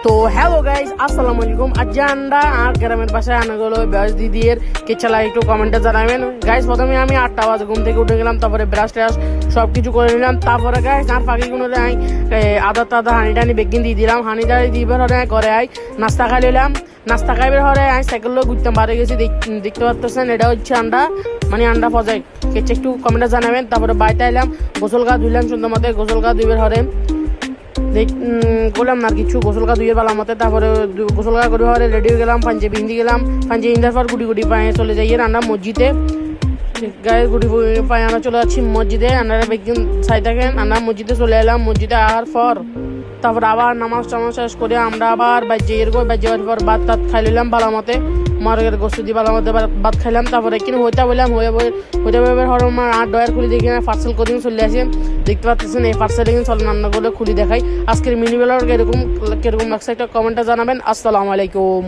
তো hello guys, আসসালামু আলাইকুম। আজ আমরা আর গ্রামের বাসায় আনা গেল ব্রাশ দিদির কেচালা একটু কমেন্টে জানাবেন গাইজ। প্রথমে আমি 8টা বাজে ঘুম থেকে উঠে গেলাম, তারপরে ব্রাশ ট্রাশ সব কিছু করে নিলাম। তারপরে গাইজ আর ফাঁকি কোনো আদা টাদা হানি টানি বেগিন দিয়ে দিলাম। হানি টানি দিবার হরে করে নাস্তা খাই নিলাম। নাস্তা খাইবার হরে সাইকেল লোক ঘুরতাম বাড়ি গেছি। দেখতে পাচ্ছেন এটা হচ্ছে আন্ডা, মানে আন্ডা প্রজেক্ট। কেচে একটু কমেন্টে জানাবেন। তারপরে বাইতে এলাম, গোসল গা ধুইলাম সুন্দর মতো। গোসল গা ধুইবার হরে বললাম না কিছু গোসল গা ধুয়ে পেলাম মতে। তারপরে গোসল গা করে হরে রেডি হয়ে গেলাম, পাঞ্জাবি হিন্দি গেলাম। পাঞ্জাবি হিন্দার পর গুটি গুটি পায়ে চলে যাই রান্না মসজিদে। গায়ে গুটি পায়ে আনা চলে যাচ্ছি মসজিদে। আনারা একদিন ছাই থাকেন, আমরা মসজিদে চলে এলাম। মসজিদে আসার পর তারপর আবার নামাজ টামাজ শেষ করে আমরা আবার বাজ্যে যাওয়ার পর ভাত টাত খাই নিলাম ভালো মতে। মার্গের গোস্ত দিয়ে ভালো মতো ভাত খাইলাম। তারপরে কিনে হইতে বললাম হইতে হর আমার আর ডয়ার খুলি দেখি পার্সেল করে চলে আসে। দেখতে পাচ্ছেন এই পার্সেল চলে রান্নাগুলো খুলি দেখাই। আজকের মিনি ব্লগ কিরকম লাগছে একটা কমেন্টে জানাবেন। আসসালামু আলাইকুম।